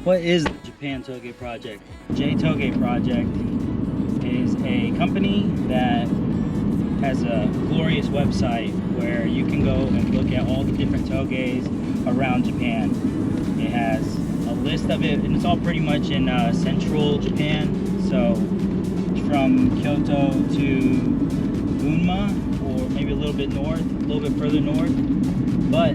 What is the Japan Touge Project? Touge Project is a company that has a glorious website where you can go and look at all the different toges around Japan. It has a list of it, and it's all pretty much in central Japan. So from Kyoto to Gunma, or maybe a little bit north, a little bit further north. But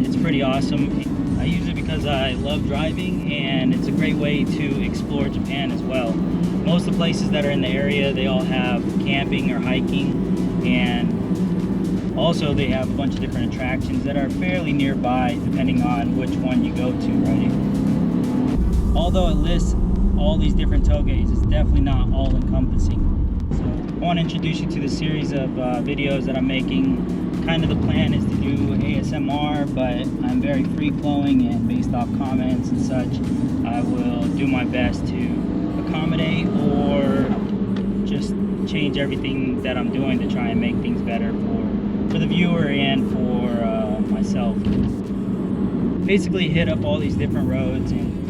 it's pretty awesome. I use it because I love driving, and it's a great way to explore Japan as well. Most of the places that are in the area, they all have camping or hiking, and also they have a bunch of different attractions that are fairly nearby depending on which one you go to, right? Although it lists all these different toges, it's definitely not all encompassing. So I want to introduce you to the series of videos that I'm making. Kind of the plan is to do ASMR, but I'm very free-flowing, and based off comments and such, I will do my best to accommodate or just change everything that I'm doing to try and make things better for the viewer and for myself. Basically hit up all these different roads and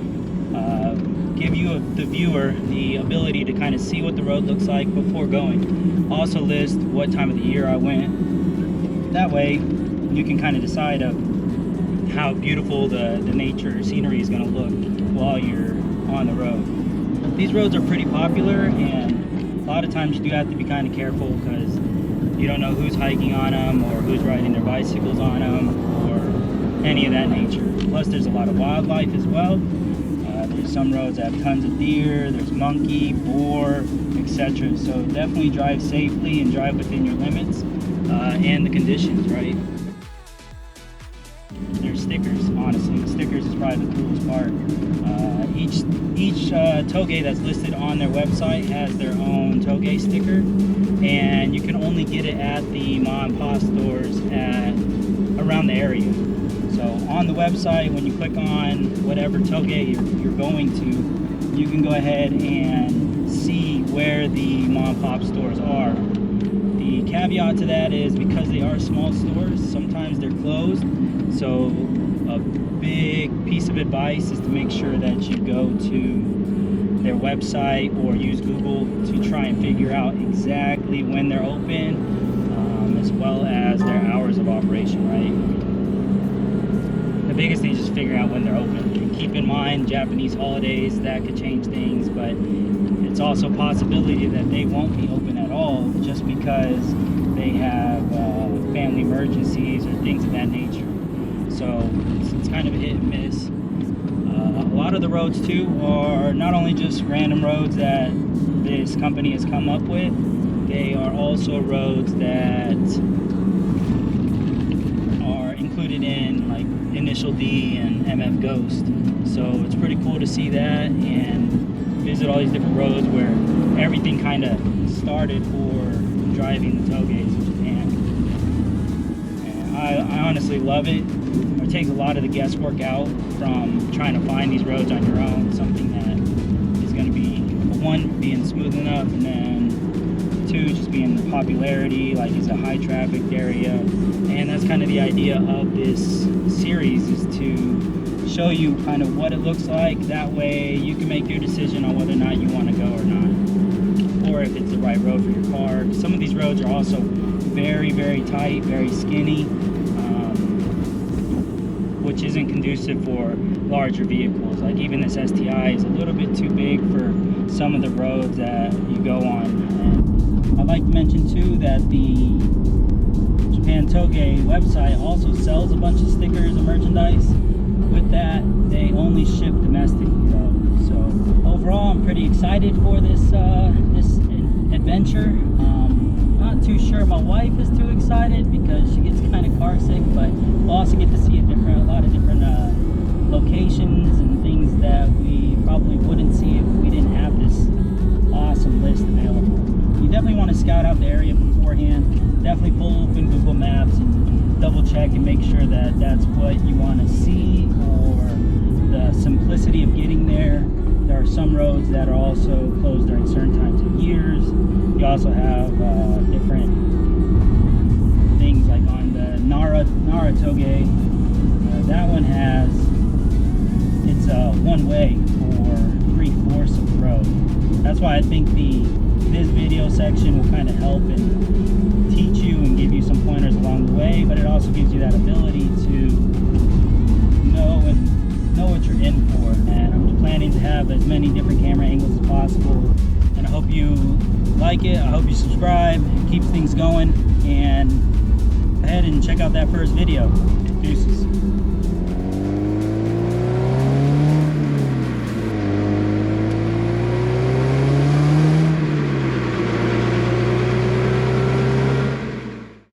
give you, the viewer, the ability to kind of see what the road looks like before going. Also list what time of the year I went. That way you can kind of decide of how beautiful the nature or scenery is going to look while you're on the road. These roads are pretty popular, and a lot of times you do have to be kind of careful because you don't know who's hiking on them or who's riding their bicycles on them or any of that nature. Plus there's a lot of wildlife as well. There's some roads that have tons of deer, there's monkey, boar, etc. So definitely drive safely and drive within your limits and the conditions, right? There's stickers, honestly. The stickers is probably the coolest part. Each toge that's listed on their website has their own toge sticker, and you can only get it at the mom and pop stores around the area. So on the website, when you click on whatever toge you're going to, you can go ahead and see where the mom and pop stores are. The caveat to that is because they are small stores, sometimes they're closed. So a big piece of advice is to make sure that you go to their website or use Google to try and figure out exactly when they're open, as well as their hours of operation, right? The biggest thing is just figure out when they're open. And keep in mind Japanese holidays, that could change things, but it's also a possibility that they won't be open at all just because they have family emergencies or things of that nature. So it's kind of a hit and miss. A lot of the roads too are not only just random roads that this company has come up with, they are also roads that are included in like Inital D and MF Ghost. So it's pretty cool to see that and visit all these different roads where everything kind of started for driving the toges in Japan. And I honestly love it. It takes a lot of the guesswork out from trying to find these roads on your own. Something that is going to be, one, being smooth enough, and then two, just being the popularity, like it's a high trafficked area. And that's kind of the idea of this series, is to show you kind of what it looks like. That way you can make your decision on whether or not you want to go or not, or if it's the right road for your car. Some of these roads are also very, very tight, very skinny, which isn't conducive for larger vehicles. Like even this STi is a little bit too big for some of the roads that you go on. And I'd like to mention too that the Japan Touge website also sells a bunch of stickers and merchandise. With that, they only ship domestically though. So overall, I'm pretty excited for this this adventure. Not too sure my wife is too excited because she gets kind of car sick, but we'll also get to see a lot of different locations and things that we probably wouldn't see if we didn't have this awesome list available. You definitely want to scout out the area beforehand. Definitely pull open Google Maps and double check and make sure that that's what you want to see, or the simplicity of getting there. There are some roads that are also closed during certain times of years. You also have different things like on the Nara Toge. That one has it's one way for 3/4 of the road. That's why I think this video section will kind of help and teach you and give you some pointers along the way, but it also gives you that ability to know what you're in for. And I'm planning to have as many different camera angles as possible, and I hope you like it. I hope you subscribe, keep things going, and go ahead and check out that first video. Deuces.